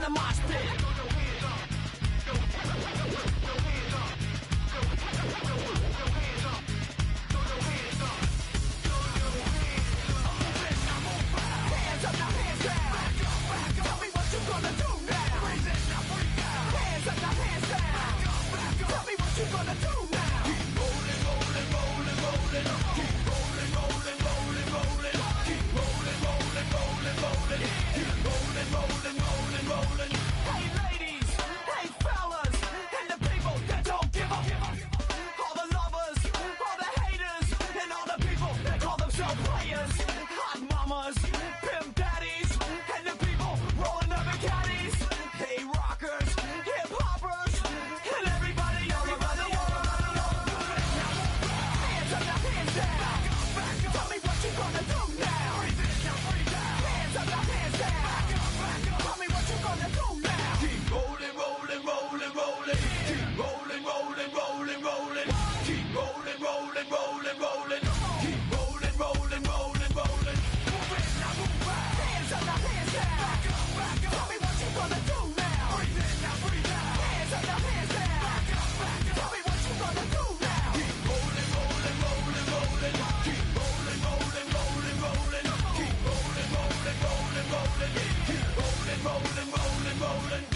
the mosh pit. Hands up, now hands down. Tell me what you gonna do now. Hands up, now hands down. Tell me what you gonna do now. Keep rolling, rolling, rolling, rolling. Keep rolling, rolling, rolling, rolling. Keep rolling, rolling, rolling, rolling. Keep rolling, rolling, rolling, rolling. Hey ladies, hey fellas, and the people that don't give up. All the lovers, all the haters, and all the people that call themselves players. Hot mamas, pimp daddies, and the people rolling up in caddies. Hey rockers, hip hoppers, and everybody all around the world. Hands up, now hands down. Tell me what you gonna do now. Hands up, now hands down. Tell me what you gonna do now. Keep rolling, rolling, rolling, rolling. Keep rolling, rolling, rolling, rolling. Keep rolling, rolling, rolling, rolling. Keep rolling, rolling, rolling, rolling. Move it, now move out. Hands up, now hands down. Tell me what you gonna do now. Breathe in, now breathe out. Hands up, now hands down. Tell me what you gonna do now. Keep rolling, rolling, rolling, rolling. Keep rolling, rolling, rolling, rolling. Keep rolling, rolling, rolling, rolling. Keep rolling, rolling, rolling, rolling.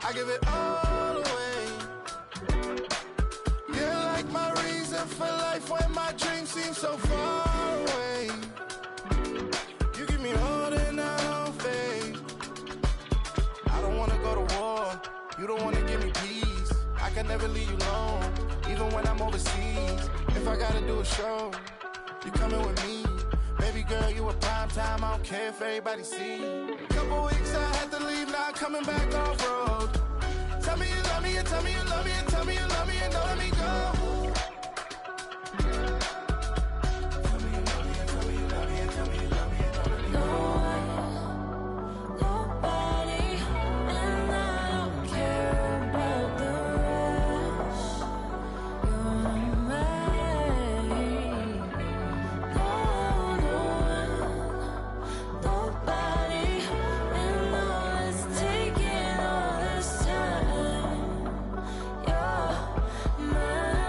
I give it all away. You're like my reason for life when my dreams seem so far away. You give me all and I don't fade. I don't wanna go to war. You don't wanna give me peace. I can never leave you alone, even when I'm overseas. If I gotta do a show, you coming with me. Baby girl, you a prime time. I don't care if everybody see. Couple weeks I had to leave, now coming back off road. Tell me you love me and tell me you love me and tell me you love me and don't let me go. Tell me you love me and tell me you love me and tell me you love me and don't let me go. Nobody, and I don't care about the rest. You're mine. No one, nobody, and all is taking all this time. You're mine.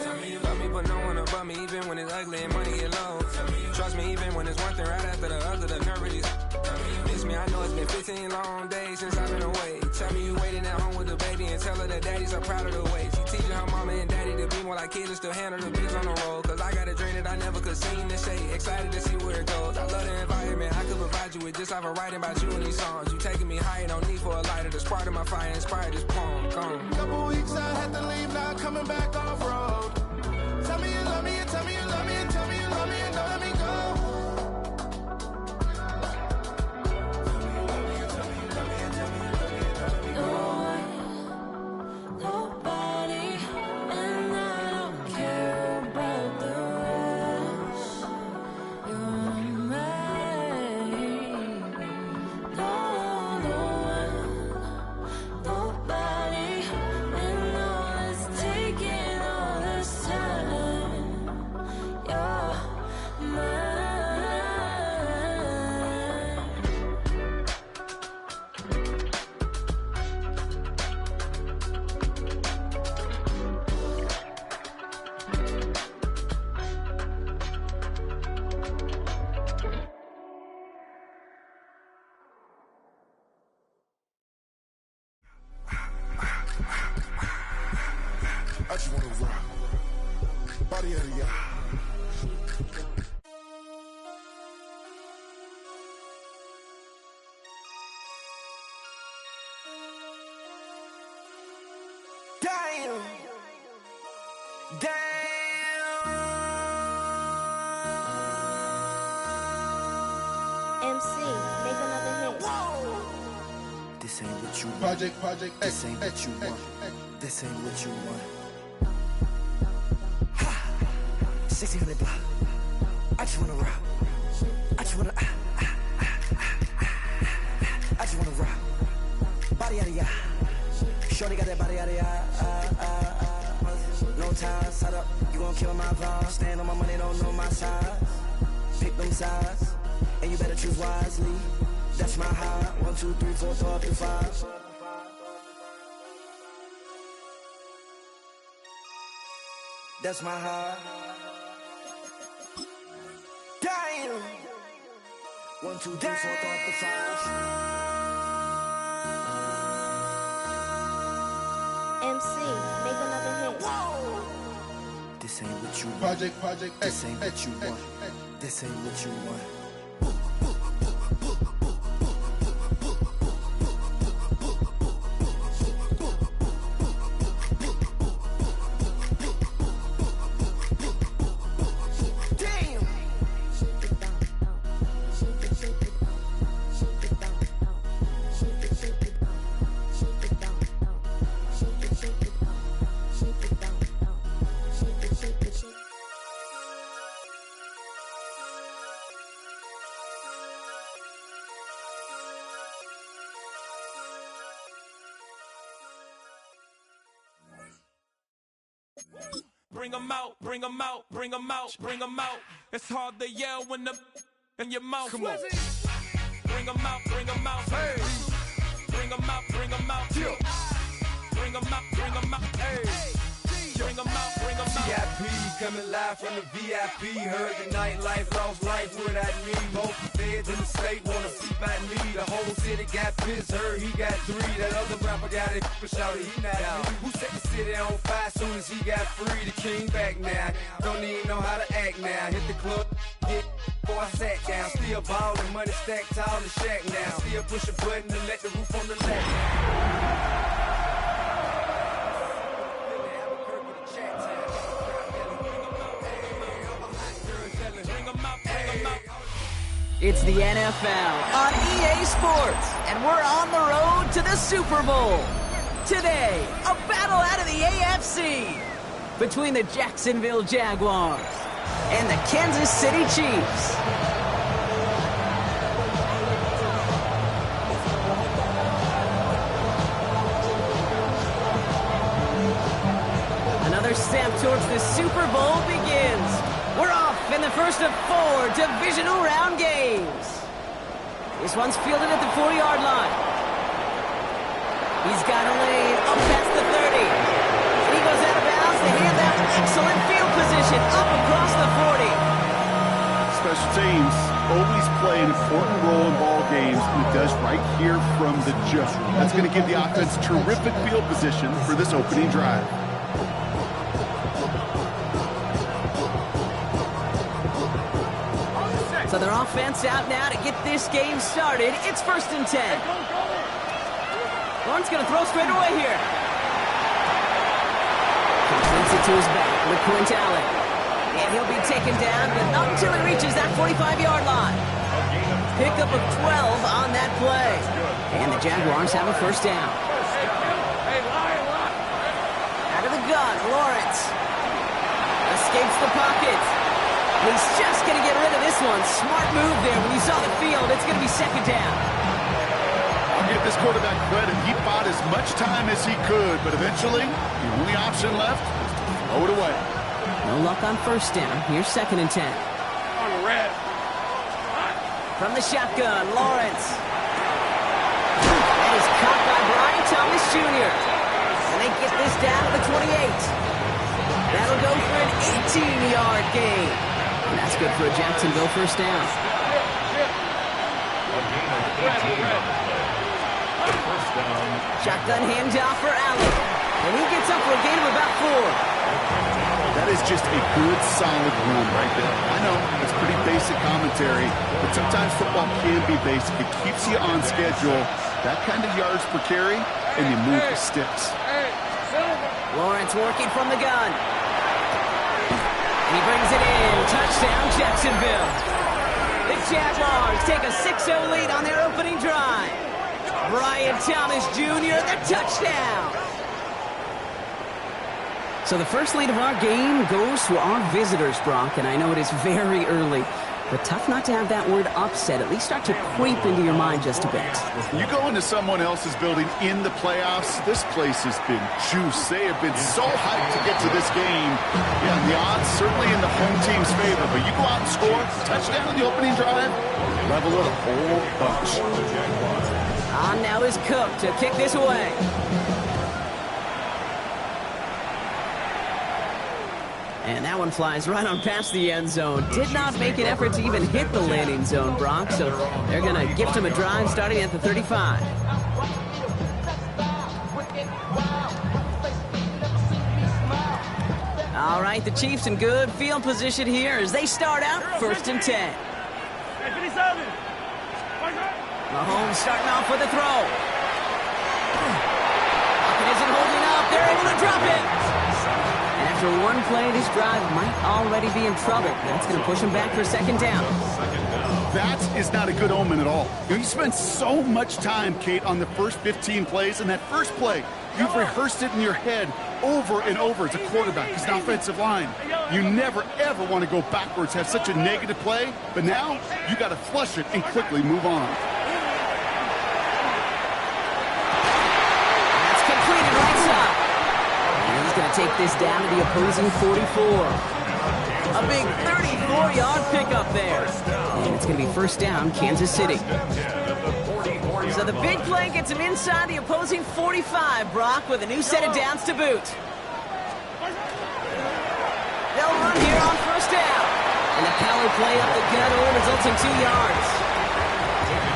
Tell me you love me, but no one above me, even when it's ugly and money get low. Trust me, even when it's one thing right after the other, the nerve really. Miss me, I know it's been 15 long days since I've been away. Tell me you waiting at home with the baby and tell her that daddy's so proud of the way. She teaching her mama and daddy to be more like kids and still handle the biz on the road. Cause I got a dream that I never could sing to say. Excited to see where it goes. I love the environment I could provide you with just like I'm writing about you in these songs. You taking me higher, no need for a lighter. The spark of my fire inspired this poem. Gone. Couple weeks I had to leave, now coming back off road. Tell me you love me and tell me you love me and tell me you love me and don't let me go. Nobody, and I don't care about the rest. You're mine. No one, nobody, and all is taking all this time. You're mine. I just wanna rock. Body of the y'all. Damn. MC, make another hit. This ain't what you want. Project This X, ain't what you X, want. X. This ain't what you want. 1600 block. I just wanna rock. I just wanna I just wanna rock. Body yada yada. Shorty got that body yada yada. No time, set up. You gon' kill my vibe. Stand on my money, don't know my size. Pick them sides, and you better choose wisely. That's my high. 1, 2, 3, 4, 5 to 5. That's my high. Damn. 1, 2, 3, 4, 5 to 5. MC, make another hit. Whoa. This ain't what you want. Project This ain't what you want. This ain't what you want. Bring 'em out, bring 'em out, bring 'em out, bring 'em out. It's hard to yell when the in your mouth. Come on. Bring 'em out, bring 'em out. Hey. Bring 'em out, bring 'em out. Yeah. Bring 'em out, bring 'em out. Hey. Bring 'em out, bring 'em out. VIP coming live from the VIP. Heard the nightlife, lost life without me. Most feds in the state wanna see by me. The whole city got pissed, heard he got 3. That other rapper got it, shouted he not out. Who set the city on fire soon as he got free? The king back now, don't even know how to act now. Hit the club, get before I sat down. Still ballin', money stacked tall in the shack now. Still push a button to let the roof on the left. It's the NFL on EA Sports, and we're on the road to the Super Bowl. Today, a battle out of the AFC between the Jacksonville Jaguars and the Kansas City Chiefs. Another step towards the Super Bowl begins. We're off in the first of 4 divisional round games. This one's fielded at the 40-yard line. He's got a lane up past the 30. And he goes out of bounds to hand that excellent field position up across the 40. Special teams always play an important role in ball games, and it does right here from the jump. That's going to give the offense terrific field position for this opening drive. So their offense out now to get this game started. It's 1st and 10. Lawrence going to throw straight away here. Completes it to his back with Quint Allen. And he'll be taken down, but not until he reaches that 45-yard line. Pickup of 12 on that play. And the Jaguars have a first down. Out of the gun, Lawrence. Escapes the pocket. He's just going to get rid of this one. Smart move there. When you saw the field, it's going to be 2nd down. I'll give this quarterback credit. He bought as much time as he could, but eventually, the only option left was to throw it away. No luck on 1st down. Here's 2nd and 10. On the red. From the shotgun, Lawrence. That is caught by Brian Thomas Jr. And they get this down to the 28. That'll go for an 18-yard gain. And that's good for a Jacksonville first down. Shotgun handoff for Allen. And he gets up for a gain of about 4. That is just a good, solid run right there. I know, it's pretty basic commentary, but sometimes football can be basic. It keeps you on schedule. That kind of yards per carry, and you move the sticks. Lawrence working from the gun. He brings it in. Touchdown, Jacksonville. The Jaguars take a 6-0 lead on their opening drive. Brian Thomas Jr., the touchdown. So the first lead of our game goes to our visitors, Brock, and I know it is very early, but tough not to have that word upset at least start to creep into your mind just a bit. You go into someone else's building in the playoffs, this place has been juiced. They have been so hyped to get to this game. Yeah, the odds certainly in the home team's favor, but you go out and score, touchdown on the opening drive, level it a whole bunch. On now is Cook to kick this away. And that one flies right on past the end zone. Did not make an effort to even hit the landing zone, Brock, so they're going to gift him a drive starting at the 35. All right, the Chiefs in good field position here as they start out 1st and 10. Mahomes starting off with a throw. Pocket isn't holding up. They're able to drop it. And after one play, this drive might already be in trouble. That's going to push him back for 2nd down. That is not a good omen at all. You spend so much time, Kate, on the first 15 plays, and that first play, you've rehearsed it in your head over and over as a quarterback, as an offensive line. You never, ever want to go backwards, have such a negative play, but now you got to flush it and quickly move on. That's completed right side. And he's going to take this down to the opposing 44. A big 34-yard pickup there. And it's going to be 1st down, Kansas City. So the big play gets him inside the opposing 45, Brock, with a new set of downs to boot. They'll run here on 1st down. And the power play up the gut only results in 2 yards.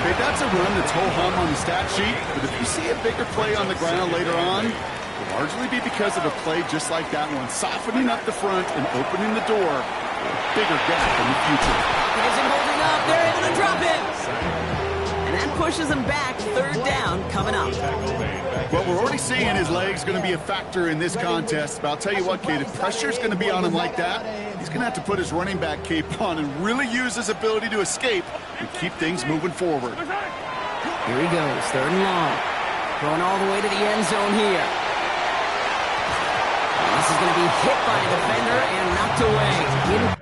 Hey, that's a run that's ho-hum on the stat sheet, but if you see a bigger play on the ground later on, it'll largely be because of a play just like that one, softening up the front and opening the door for a bigger gap in the future. It isn't holding up. They're able to drop it. And that pushes them back. 3rd down coming up. What we're already seeing his legs going to be a factor in this contest, but I'll tell you what, Kate, if pressure's going to be on him like that, he's going to have to put his running back cape on and really use his ability to escape and keep things moving forward. Here he goes, 3rd and long. Going all the way to the end zone here. And this is going to be hit by a defender and knocked away.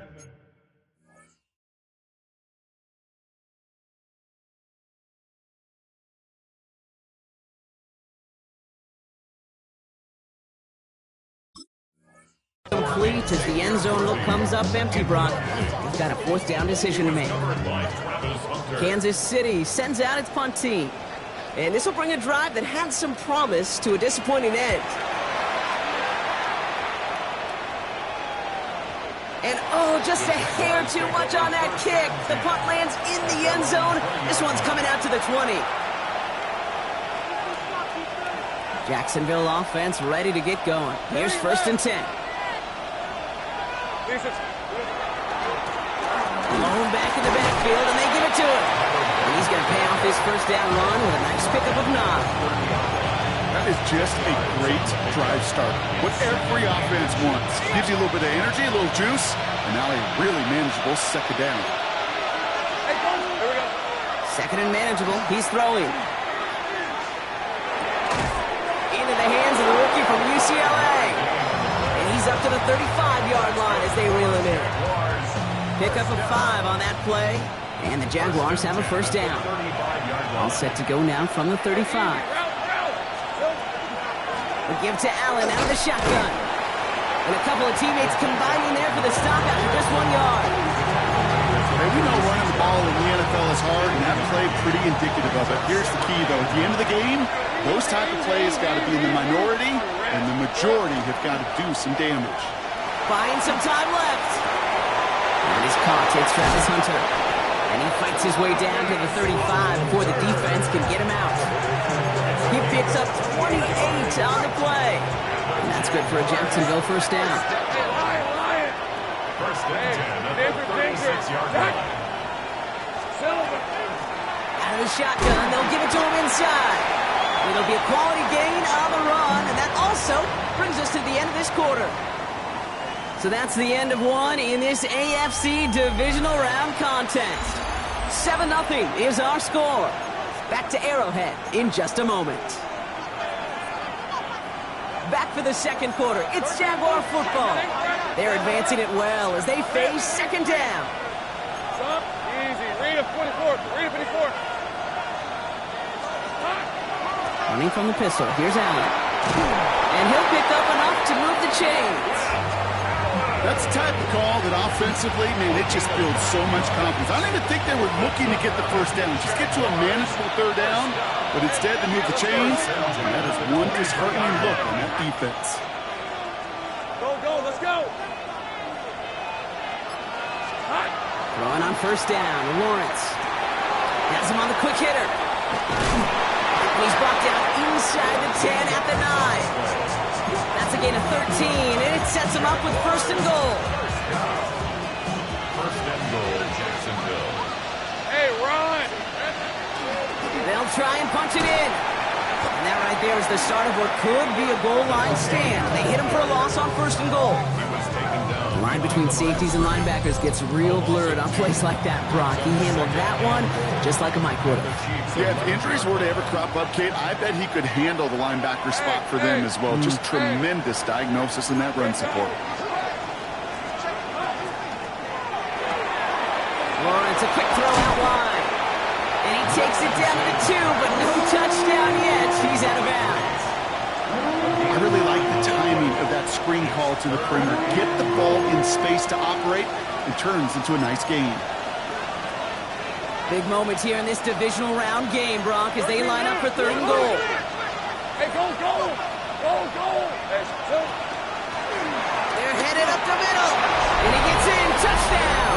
Complete as the end zone look comes up empty, Brock. He's got a 4th down decision to make. Kansas City sends out its punt team. And this will bring a drive that had some promise to a disappointing end. And oh, just a hair too much on that kick. The punt lands in the end zone. This one's coming out to the 20. Jacksonville offense ready to get going. Here's 1st and 10. Malone back in the backfield, and they give it to him. And he's going to pay off his 1st down run with a nice pickup of 9. That is just a great drive start. What every offense wants. Gives you a little bit of energy, a little juice, and now a really manageable 2nd down. 2nd and manageable. He's throwing. Into the hands of the rookie from UCLA. He's up to the 35-yard line as they reel him in. Pick up a 5 on that play, and the Jaguars have a 1st down. All set to go now from the 35. We give to Allen out of the shotgun. And a couple of teammates combining there for the stop after just 1 yard. Hey, we know running the ball in the NFL is hard, and that play pretty indicative of it. Here's the key, though. At the end of the game, those type of plays got to be in the minority, and the majority have got to do some damage. Buying some time left. And he's caught. It's Travis Hunter. And he fights his way down to the 35 before the defense can get him out. He picks up 28 on the play. And that's good for a Jacksonville 1st down. First and 10 at the 36-yard line. Out of the shotgun, they'll give it to him inside. It'll be a quality gain on the run, and that also brings us to the end of this quarter. So that's the end of one in this AFC divisional round contest. 7-0 is our score. Back to Arrowhead in just a moment. Back for the second quarter. It's Jaguar football. They're advancing it well as they face second down. Easy. Read a 44. Read a 54. Running from the pistol. Here's Allen. And he'll pick up enough to move the chains. That's the type of call that offensively, man, it just builds so much confidence. I don't even think they were looking to get the first down. Just get to a manageable third down, but instead they move the chains, and that is one disheartening look on that defense. Go, let's go. Throwing on first down, Lawrence. Has him on the quick hitter. He's brought down inside the 10 at the 9. That's a gain of 13, and it sets him up with first and goal. First and goal, Jacksonville. Hey, run! They'll try and punch it in. And that right there is the start of what could be a goal line stand. They hit him for a loss on first and goal. The line between safeties and linebackers gets real blurred on plays like that, Brock. He handled that one just like a Mike would have. Yeah, if injuries were to ever crop up, Kate, I bet he could handle the linebacker spot for them as well. Just tremendous diagnosis in that run support. Lawrence, a quick throw out wide. And he takes it down to the 2, but no touchdown yet. He's out of bounds. I really like the timing of that screen call to the perimeter. Get the ball in space to operate, and turns into a nice gain. Big moment here in this divisional round game, Brock, as they line up for third and goal. Hey, go! They're headed up the middle, and he gets in. Touchdown!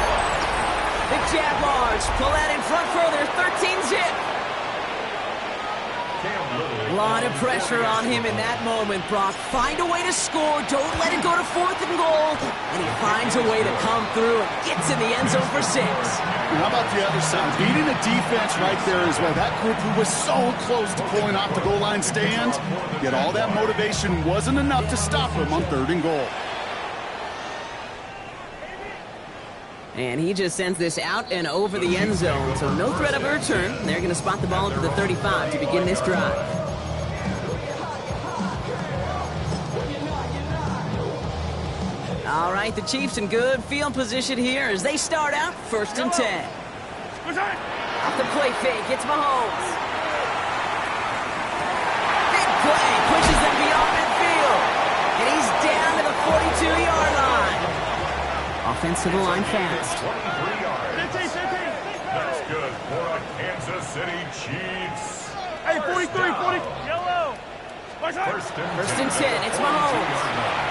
The Jaguars pull out in front further, 13-zip. A lot of pressure on him in that moment, Brock. Find a way to score. Don't let it go to fourth and goal. And he finds a way to come through and gets in the end zone for 6. And how about the other side? Beating the defense right there as well. That group who was so close to pulling off the goal line stand, yet all that motivation wasn't enough to stop him on third and goal. And he just sends this out and over the end zone, so no threat of a return. They're going to spot the ball at the 35 to begin this drive. All right, the Chiefs in good field position here as they start out first and 10. Off the play fake, it's Mahomes. Big play, pushes them beyond midfield. And he's down to the 42-yard line. Offense to the line fast. 15. That's good for a Kansas City Chiefs. Hey, 43, 40. Yellow. First and 10, it's Mahomes.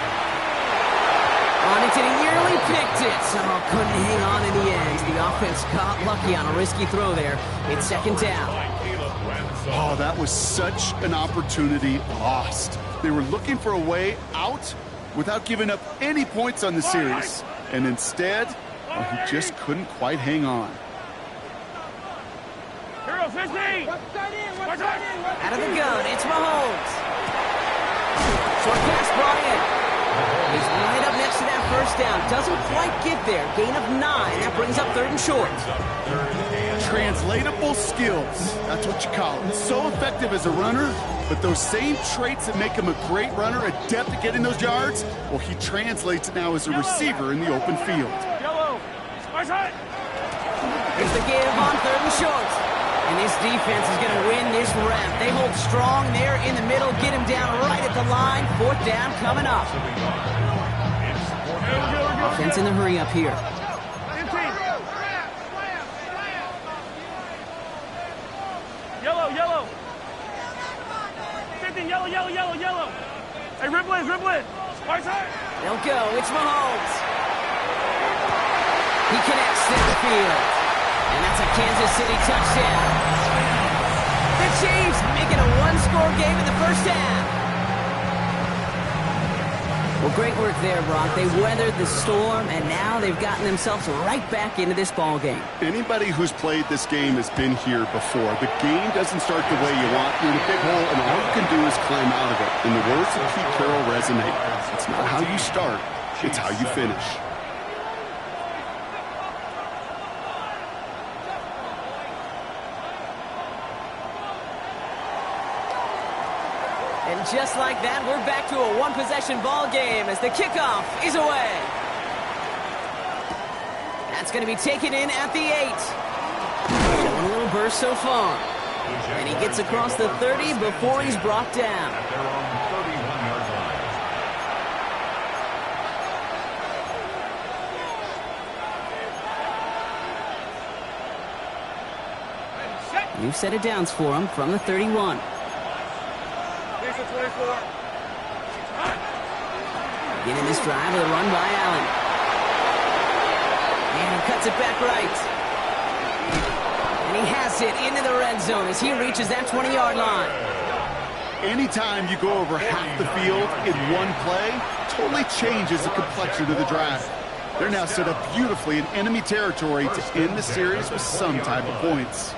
Arlington nearly picked it. Oh, couldn't hang on in the end. The offense got lucky on a risky throw there. It's second down. Oh, that was such an opportunity lost. They were looking for a way out without giving up any points on the series. And instead, well, he just couldn't quite hang on. Hero 15. Out of the gun, it's Mahomes. Short pass brought in. He's right up next to that first down. Doesn't quite get there. Gain of 9. That brings up third and short. Translatable skills. That's what you call it. So effective as a runner, but those same traits that make him a great runner, adept at getting those yards, well, he translates it now as a receiver in the open field. Yellow. Here's the give on third and short. And this defense is going to win this rep. They hold strong there in the middle, get him down right at the line. Fourth down coming up. Offense in the hurry up here. 15. Yellow. 15, yellow. Hey, rip blitz. Right side. They'll go. It's Mahomes. He connects downfield. And that's a Kansas City touchdown. The Chiefs making a one-score game in the first half. Well, great work there, Brock. They weathered the storm, and now they've gotten themselves right back into this ball game. Anybody who's played this game has been here before. The game doesn't start the way you want. You're in a big hole, and all you can do is climb out of it. And the words of Pete Carroll resonate. It's not how you start, it's how you finish. And And just like that, we're back to a one-possession ball game as the kickoff is away. That's going to be taken in at the 8. Showing a little burst so far. And he gets across the 30 before he's brought down. At their own 31-yard line. New set of downs for him from the 31. Beginning this drive with a run by Allen. And he cuts it back right. And he has it into the red zone as he reaches that 20-yard line. Anytime you go over half the field in one play, totally changes the complexion of the drive. They're now set up beautifully in enemy territory to end the series with some type of points.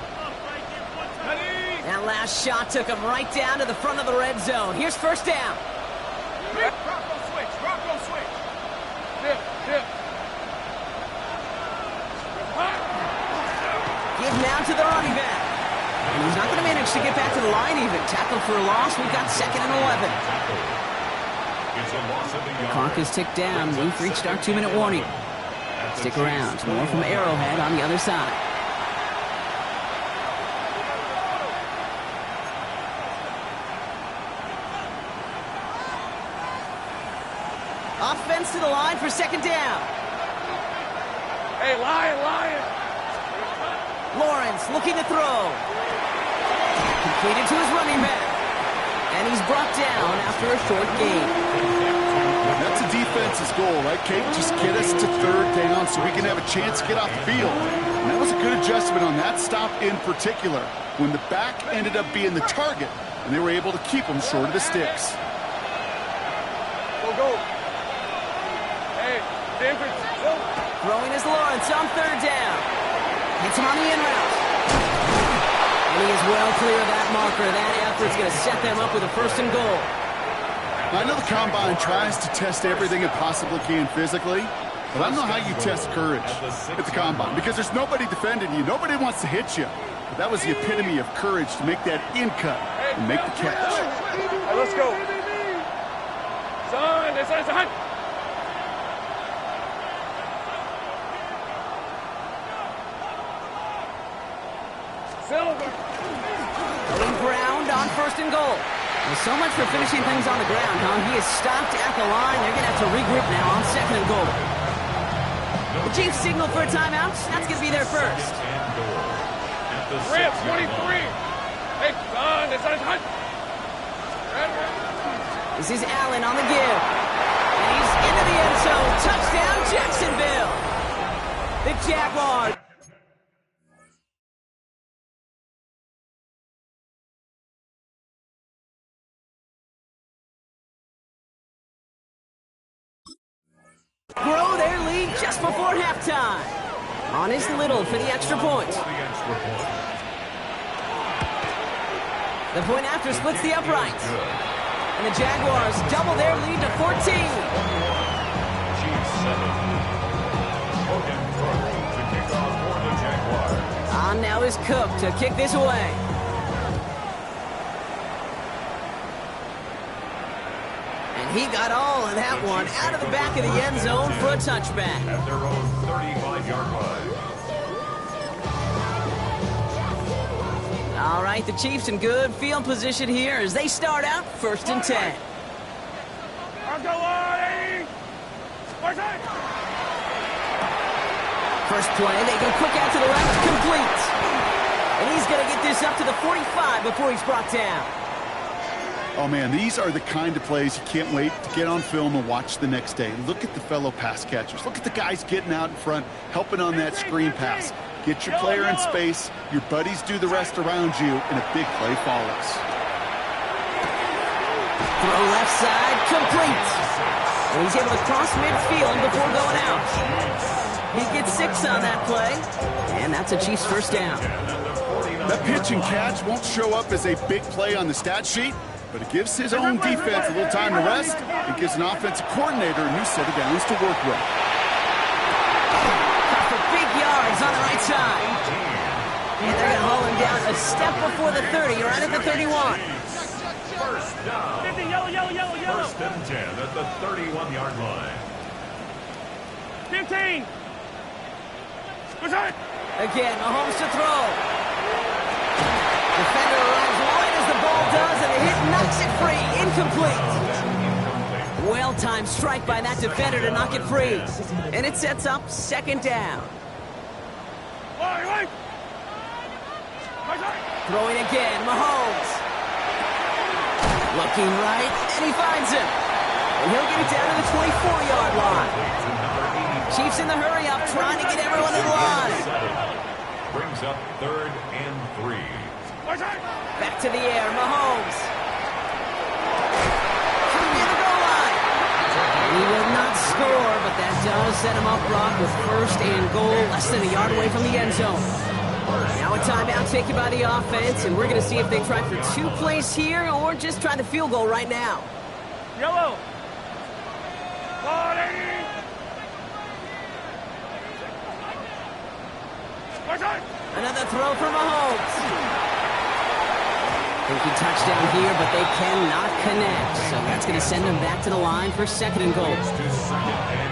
That last shot took him right down to the front of the red zone. Here's first down. Bronco switch. Bronco switch. Dip, dip. Give now to the running back. And he's not going to manage to get back to the line even. Tackle for a loss. We've got 2nd and 11. Clock is ticked down. We've reached our 2-minute warning. Stick around. More from Arrowhead on the other side. Offense to the line for 2nd down. Hey, Lion. Lawrence looking to throw. Completed to his running back. And he's brought down after a short gain. That's a defense's goal, right, Kate? Just get us to 3rd down so we can have a chance to get off the field. And that was a good adjustment on that stop in particular, when the back ended up being the target, and they were able to keep him short of the sticks. Go. Hey, David. Go. Throwing is Lawrence on 3rd down. Hits him on the in route. And he is well clear of that marker. That effort's going to set them up with a 1st and goal. I know the Combine tries to test everything it possibly can physically, but I don't know how you test courage at the Combine, because there's nobody defending you. Nobody wants to hit you. But that was the epitome of courage to make that in cut and make the catch. All right, let's go. Son. Silver. Going ground on 1st and goal. Well, so much for finishing things on the ground, huh? He is stopped at the line. They're going to have to regroup now on 2nd and goal. The Chiefs signal for a timeout. That's going to be their first. Rip, 23. Hey, son, it's on. This is Allen on the give. And he's into the end zone. Touchdown, Jacksonville. The Jaguars. Grow their lead just before halftime. On is Little for the extra point. The point after splits the upright. And the Jaguars double their lead to 14. Chiefs 7. Logan Clark to kick off for the Jaguars. On now is Cook to kick this away. And he got all of that one out of the back of the end zone for a touchback. At their own 35-yard line. All right, the Chiefs in good field position here as they start out 1st and 10. First play, they go quick out to the left, complete. And he's going to get this up to the 45 before he's brought down. Oh, man, these are the kind of plays you can't wait to get on film and watch the next day. Look at the fellow pass catchers. Look at the guys getting out in front, helping on that screen pass. Get your player in space, your buddies do the rest around you, and a big play follows. Throw left side, complete. And he's able to cross midfield before going out. He gets 6 on that play, and that's a Chiefs first down. That pitch and catch won't show up as a big play on the stat sheet, but it gives his own defense a little time to rest. It gives an offensive coordinator a new set of downs to work with. For big yards on the right side. And they're going to haul him down a step before the 30, right at the 31. First down. 50, yellow. First and 10 at the 31-yard line. 15. Again, Mahomes to throw. Defender arrives wide as the ball does, and the hit knocks it free. Incomplete. Well-timed strike by that defender to knock it free. And it sets up second down. Throwing again, Mahomes. Looking right, and he finds him. And he'll get it down to the 24-yard line. Chiefs in the hurry-up, trying to get everyone in line. Brings up 3rd and 3. Back to the air, Mahomes. Coming near the goal line. He will not score, but that does set him up, Brock, with 1st and goal, less than a yard away from the end zone. Now a timeout taken by the offense, and we're going to see if they try for 2 plays here or just try the field goal right now. Yellow. Another throw for Mahomes. Thinking touchdown here, but they cannot connect. So that's going to send them back to the line for 2nd and goal.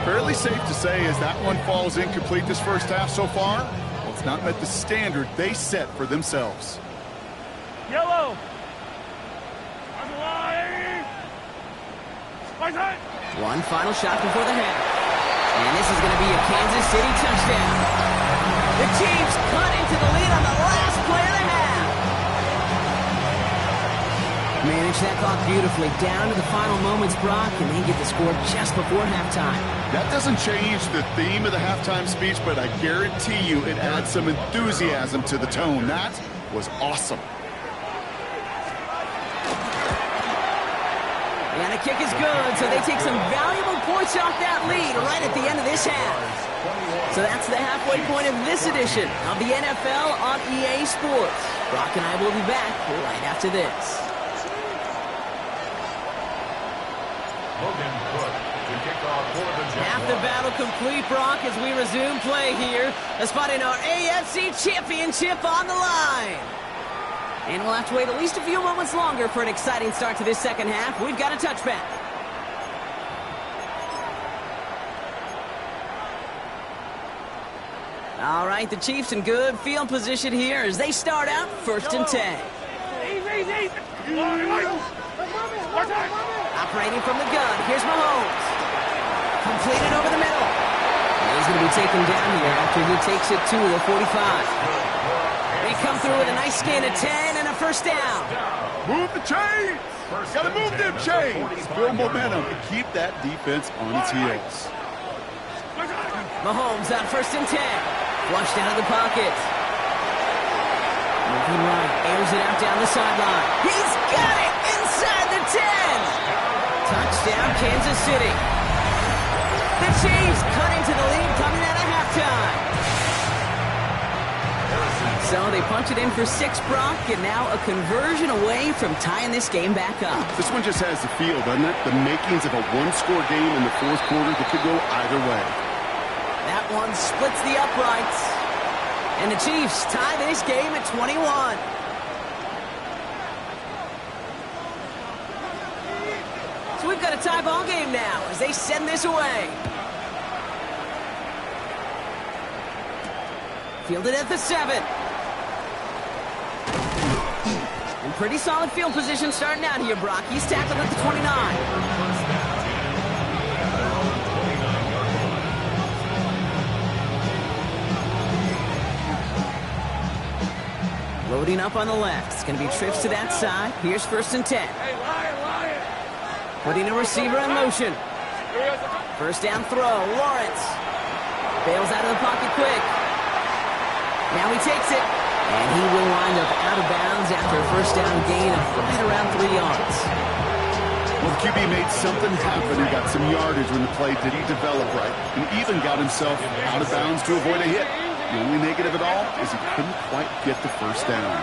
Fairly safe to say as that one falls incomplete this first half so far. Well, it's not met the standard they set for themselves. Yellow. One final shot before the half. And this is going to be a Kansas City touchdown. The Chiefs cut into the lead on the last play of the half. Manage that clock beautifully down to the final moments, Brock, and they get the score just before halftime. That doesn't change the theme of the halftime speech, but I guarantee you it adds some enthusiasm to the tone. That was awesome. And the kick is good, so they take some valuable points off that lead right at the end of this half. So that's the halfway point of this edition of the NFL on EA Sports. Brock and I will be back right after this. Logan Cook to kick off for the Jaguars. Half the battle complete, Brock, as we resume play here. A spot in our AFC Championship on the line. And we'll have to wait at least a few moments longer for an exciting start to this second half. We've got a touchback. All right, the Chiefs in good field position here as they start out 1st and 10. Operating from the gun, here's Mahomes. Completed over the middle. And he's going to be taken down here after he takes it to the 45. They come through with a nice gain of 10 and a 1st down. Move the chains! Gotta move them chains! Build momentum and keep that defense on its heels. Mahomes on 1st and 10. Flushed out of the pocket. Moving right, airs it out down the sideline. He's got it inside the 10. Touchdown, Kansas City. The Chiefs cut into the lead coming out of halftime. So they punch it in for 6, Brock, and now a conversion away from tying this game back up. This one just has the feel, doesn't it? The makings of a one-score game in the 4th quarter that could go either way. That one splits the uprights. And the Chiefs tie this game at 21. So we've got a tie ball game now as they send this away. Fielded at the 7. And pretty solid field position starting out here, Brock. He's tackled at the 29. Loading up on the left. It's going to be trips to that side. Here's 1st and 10. Putting a receiver in motion. 1st down throw. Lawrence bails out of the pocket quick. Now he takes it. And he will wind up out of bounds after a 1st down gain of right around 3 yards. Well, the QB made something happen and got some yardage when the play didn't develop right. And even got himself out of bounds to avoid a hit. The only negative at all is he couldn't quite get the 1st down.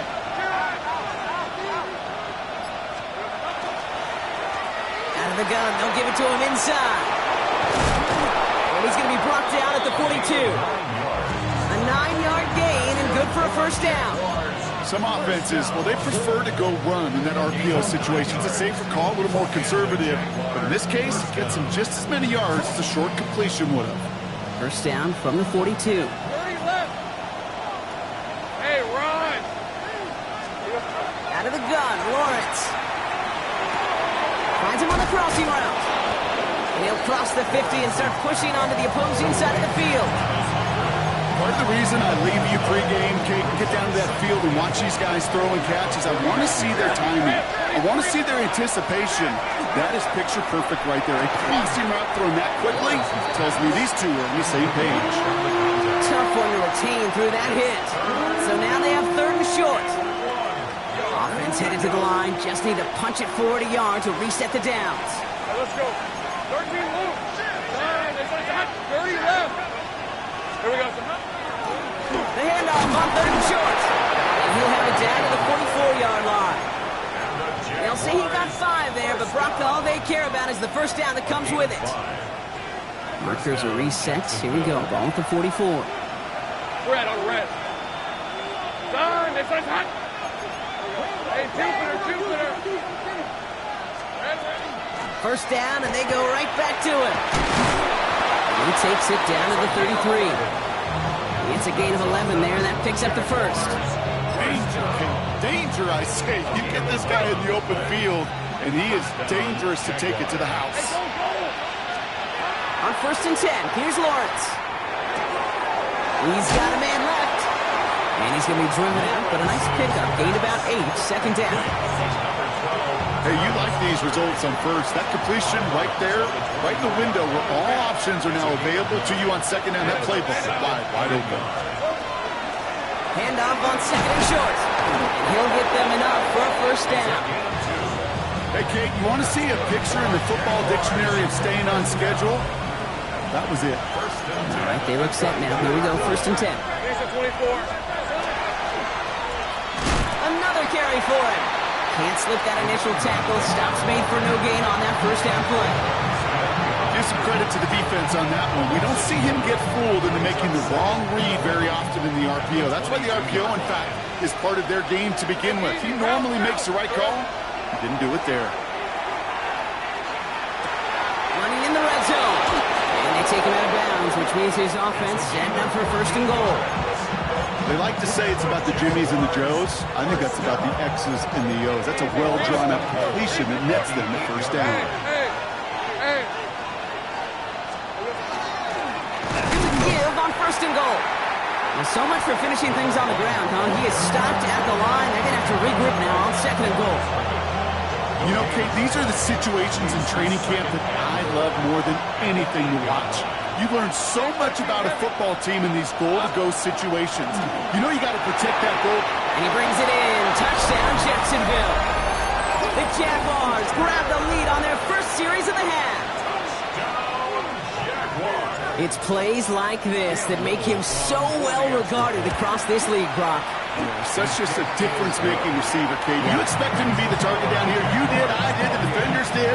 Out of the gun, they'll give it to him inside. And he's going to be brought down at the 42. A 9-yard gain and good for a 1st down. Some offenses, well, they prefer to go run in that RPO situation. It's a safer call, a little more conservative. But in this case, it gets him just as many yards as a short completion would have. First down from the 42. Hey, run! Out of the gun, Lawrence. Finds him on the crossing route. And he'll cross the 50 and start pushing onto the opposing side of the field. Part of the reason I leave you pregame, Kate, and get down to that field and watch these guys throw and catch is I want to see their timing. I want to see their anticipation. That is picture perfect right there. A crossing route thrown that quickly tells me these two are on the same page. Tough one to retain through that hit. So now they have 3rd and short. Offense headed to the line. Just need to punch it 40 yards to reset the downs. Right, let's go. 13 loop. 30 left. Here we go. The handoff on 3rd and short. And he'll have it down to the 44-yard line. They'll say he got 5 there, but Brock, all they care about is the first down that comes with it. Markers are reset. Here we go. Ball at the 44. Red on red. Done. This one's hot. Hey, Jupiter. First down, and they go right back to it. And he takes it down to the 33. It's a gain of 11 there, and that picks up the first. Danger, Kate. Danger, I say. You get this guy in the open field, and he is dangerous to take it to the house. On 1st and 10, here's Lawrence. He's got a man left. And he's going to be driven out, but a nice pickup. Gained about 8, second down. Hey, you like these results on first. That completion right there, right in the window where all options are now available to you on second down. That playbook is wide open. Handoff on 2nd and short. And he'll get them enough for a first down. Hey, Kate, you want to see a picture in the football dictionary of staying on schedule? That was it. All right, they look set now. Here we go, 1st and 10. 24. Another carry for him. Can't slip that initial tackle. Stops made for no gain on that first down play. Give some credit to the defense on that one. We don't see him get fooled into making the wrong read very often in the RPO. That's why the RPO, in fact, is part of their game to begin with. He normally makes the right call. He didn't do it there. Running in the red zone. And they take him out of bounds, which means his offense setting up for 1st and goal. They like to say it's about the Jimmies and the Joes. I think that's about the X's and the O's. That's a well-drawn-up completion that nets them the first down. Hey. Good give on 1st and goal. Well, so much for finishing things on the ground, huh? He is stopped at the line. They're going to have to regroup now on 2nd and goal. You know, Kate, these are the situations in training camp that I love more than anything to watch. You learn so much about a football team in these goal-to-go situations. You know you got to protect that goal. And he brings it in. Touchdown, Jacksonville. The Jaguars grab the lead on their first series of the half. It's plays like this that make him so well regarded across this league, Brock. Such just a difference-making receiver, Kate. You expect him to be the target down here. You did, I did, the defenders did.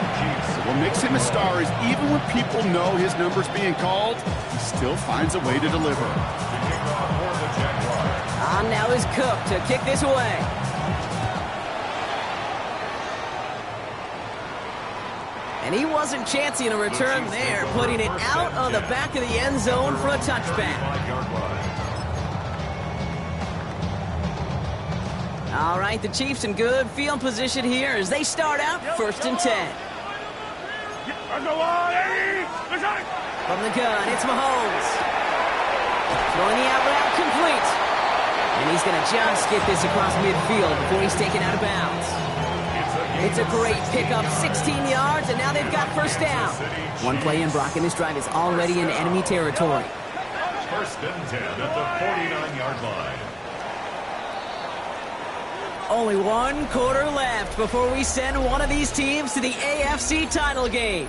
What makes him a star is even when people know his number's being called, he still finds a way to deliver. On now is Cook to kick this away. And he wasn't chancing a return there, putting it out of the back of the end zone for a touchback. All right, the Chiefs in good field position here as they start out 1st and 10. From the gun, it's Mahomes. Throwing the out route complete. And he's going to just get this across midfield before he's taken out of bounds. It's a great pickup, 16 yards, and now they've got first down. One play in, Brock, and this drive is already in enemy territory. 1st and 10 at the 49-yard line. Only 1 quarter left before we send one of these teams to the AFC title game.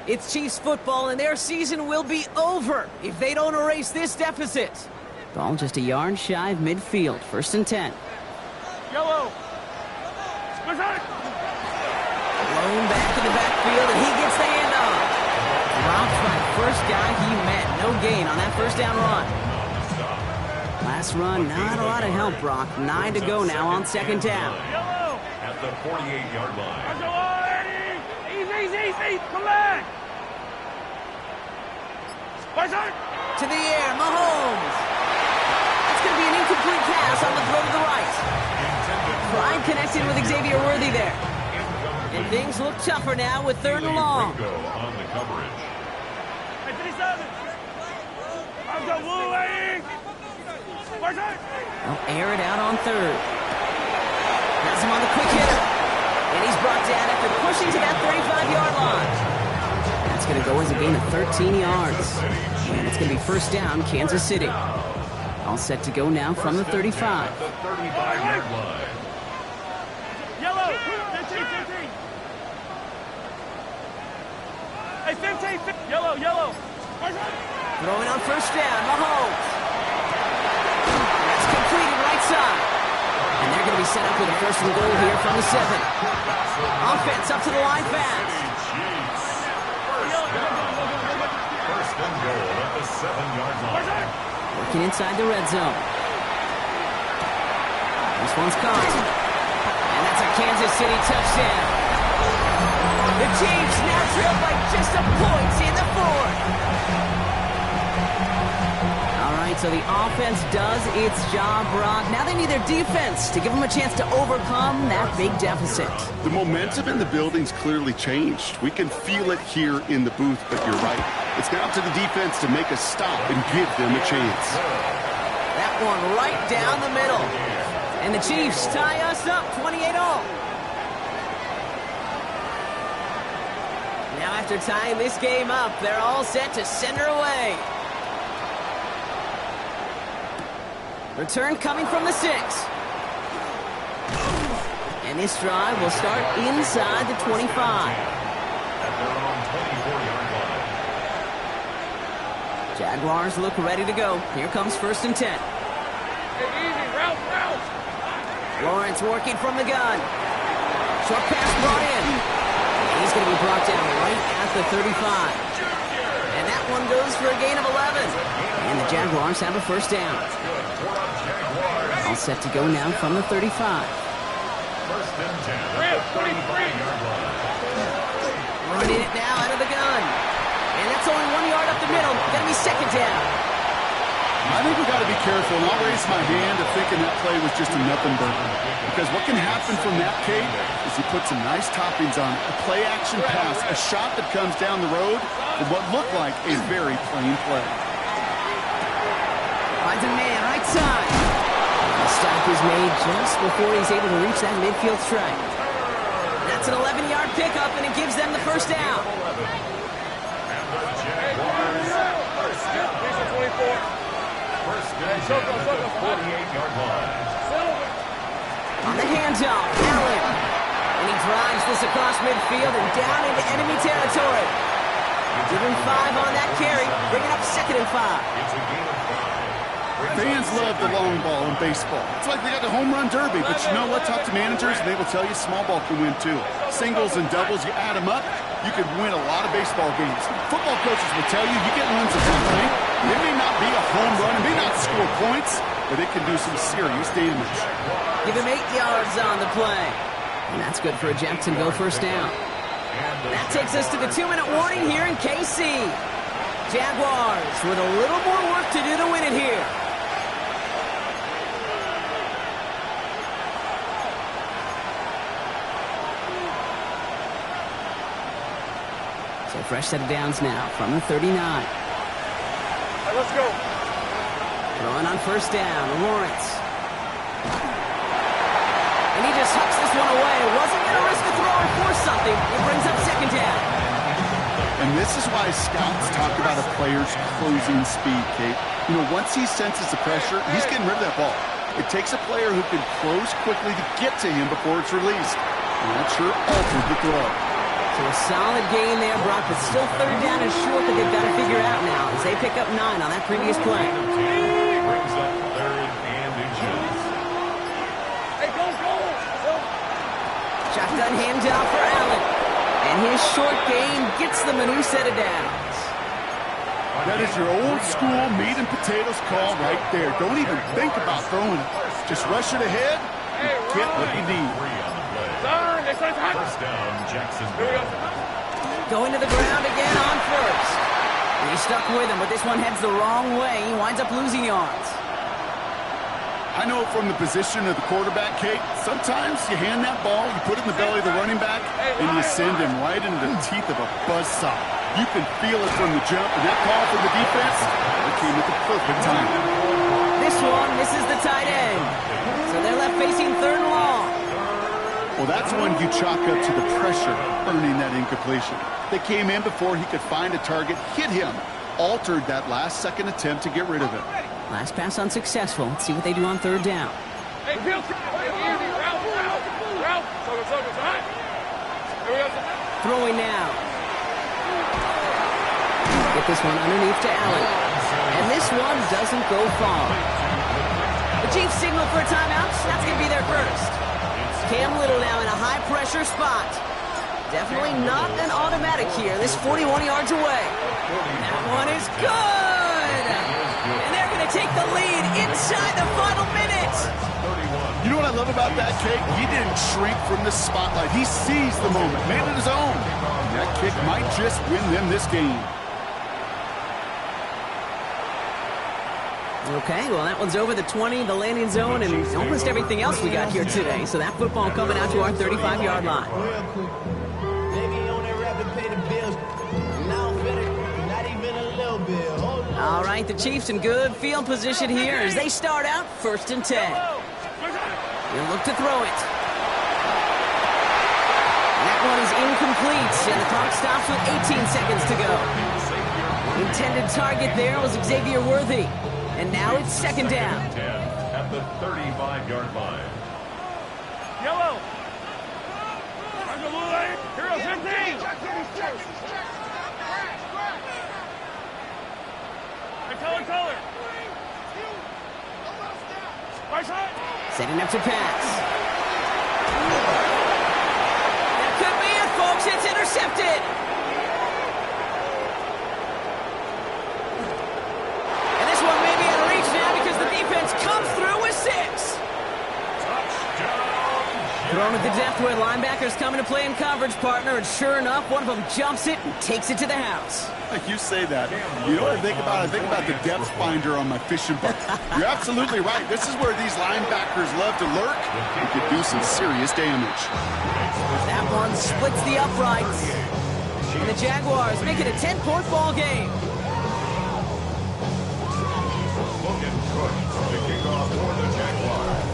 It's Chiefs football, and their season will be over if they don't erase this deficit. Ball just a yard shy of midfield, 1st and 10. Yellow. Blown back in the backfield, and he gets the handoff. Dropped by the first guy he met. No gain on that first down run. Last run, not a lot of help, Brock. 9 to go now on second down. At the 48-yard line. Easy. Come back. To the air, Mahomes. That's going to be an incomplete pass on the throw to the right. Pride connected with Xavier Worthy there. And things look tougher now with 3rd and long. On the coverage. They'll air it out on 3rd. Has him on the quick hitter. And he's brought down after pushing to that 35-yard line. That's going to go as a gain of 13 yards. And it's going to be first down, Kansas City. All set to go now from the 35. The 35-yard line. Yellow. 15. Hey, 15. Yellow. Throwing on first down, Mahomes. That's completed right side. And they're going to be set up with a first and goal here from the 7. Offense up to the line fast. First and goal at the 7-yard line. Working inside the red zone. This one's caught. And that's a Kansas City touchdown. The Chiefs now trail by just a point in the 4th. All right, so the offense does its job, Brock. Now they need their defense to give them a chance to overcome that big deficit. The momentum in the building's clearly changed. We can feel it here in the booth, but you're right. It's now up to the defense to make a stop and give them a chance. That one right down the middle. And the Chiefs tie us up 28-all. Now after tying this game up, they're all set to send her away. Return coming from the 6. And this drive will start inside the 25. At their own 24-yard line. Jaguars look ready to go. Here comes 1st and 10. Hey, easy. Route. Lawrence working from the gun. Short pass brought in. And he's going to be brought down right at the 35. And that one goes for a gain of 11. And the Jaguars have a first down. All set to go now from the 35. First and 10 at the 35-yard line. Running it now out of the gun. And that's only 1 yard up the middle. Going to be second down. I think we got to be careful, and I'll raise my hand to thinking that play was just a nothing burger. Because what can happen from that, Kate, is he puts some nice toppings on it. A play-action pass, a shot that comes down the road for what looked like a very plain play. Finds a man right side. The stop is made just before he's able to reach that midfield strike. That's an 11-yard pickup, and it gives them the first down. First and 10 at the 48-yard line. On the handoff, Allen. And he drives this across midfield and down into enemy territory. Give him 5 on that carry, bringing up 2nd and 5. It's a gain of 5. Fans love the long ball in baseball. It's like they got the home run derby, but you know what? Talk to managers, and they will tell you small ball can win too. Singles and doubles, you add them up, you could win a lot of baseball games. Football coaches will tell you, you get runs of something. It may not be a home run, it may not score points, but it can do some serious damage. Give him 8 yards on the play. And that's good for a Jacksonville first down. That takes us to the 2-minute warning here in KC. Jaguars with a little more work to do to win it here. So fresh set of downs now from the 39. All right, let's go. Throwing on first down, Lawrence. And he just hucks this one away. Wasn't going to risk a throw or force something. It brings up second down. And this is why scouts talk about a player's closing speed, Kate. You know, once he senses the pressure, he's getting rid of that ball. It takes a player who can close quickly to get to him before it's released. And that sure altered the throw. So a solid gain there, Brock, but still 3rd down and short that they've got to figure out now as they pick up 9 on that previous play. Brings up 3rd and inches. Hey, go. Shotgun handoff for Allen. And his short gain gets them a new set of downs. That is your old school meat and potatoes call right there. Don't even think about throwing it. Just rush it ahead and get what you need. First down, Jacksonville. Going to the ground again on first. And he's stuck with him, but this one heads the wrong way. He winds up losing yards. I know from the position of the quarterback, Kate, sometimes you hand that ball, you put it in the belly of the running back, and you send him right into the teeth of a buzzsaw. You can feel it from the jump, and that call from the defense, it came at the perfect time. This one misses the tight end. So they're left facing third and long. Well, that's one you chalk up to the pressure earning that incompletion. They came in before he could find a target, hit him, altered that last-second attempt to get rid of it. Last pass unsuccessful. Let's see what they do on third down. Hey, Bill, Throwing now. Get this one underneath to Allen. And this one doesn't go far. The Chiefs signal for a timeout. That's going to be their first. Cam Little now in a high-pressure spot. Definitely not an automatic here. This 41 yards away. That one is good. And they're going to take the lead inside the final minute. You know what I love about that, Kate? He didn't shrink from the spotlight. He seized the moment, made it his own. And that kick might just win them this game. Okay, well, that one's over the 20, the landing zone, and almost everything else we got here today. So that football coming out to our 35-yard line. All right, the Chiefs in good field position here as they start out 1st and 10. They'll look to throw it. And that one is incomplete, and the clock stops with 18 seconds to go. Intended target there was Xavier Worthy. And now it's 2nd down. At the 35-yard line. Yellow. Hero 15. Color. Setting up to pass. That could be it, folks. It's intercepted. And this one may be out of reach now because the defense comes through with 6. Thrown at the depth where linebackers coming to play in coverage, partner, and sure enough, one of them jumps it and takes it to the house. You say that. You know what I think about? I think about the depth finder on my fishing boat. You're absolutely right. This is where these linebackers love to lurk and could do some serious damage. That one splits the uprights. And the Jaguars make it a 10-point ball game. Logan Cook from the kickoff for the Jaguars.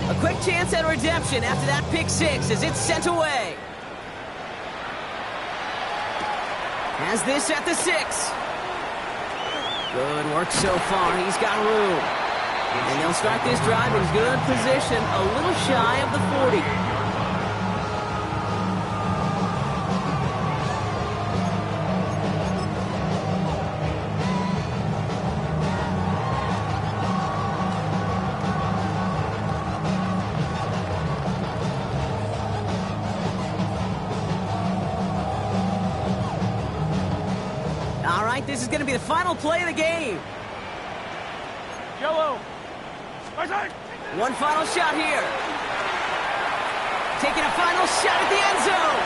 A quick chance at redemption after that pick 6 as it's sent away. Has this at the 6. Good work so far. He's got room. And they'll start this drive in good position, a little shy of the 40. This is going to be the final play of the game. Yellow. One final shot here. Taking a final shot at the end zone.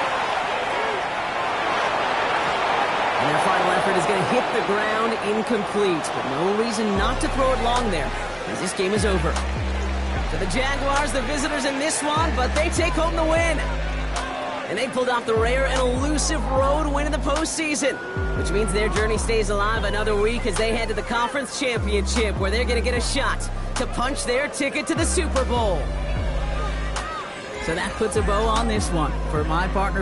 And their final effort is going to hit the ground incomplete, but no reason not to throw it long there, as this game is over. So the Jaguars, the visitors in this one, but they take home the win. And they pulled off the rare and elusive road win in the postseason, which means their journey stays alive another week as they head to the conference championship, where they're going to get a shot to punch their ticket to the Super Bowl. So that puts a bow on this one for my partner.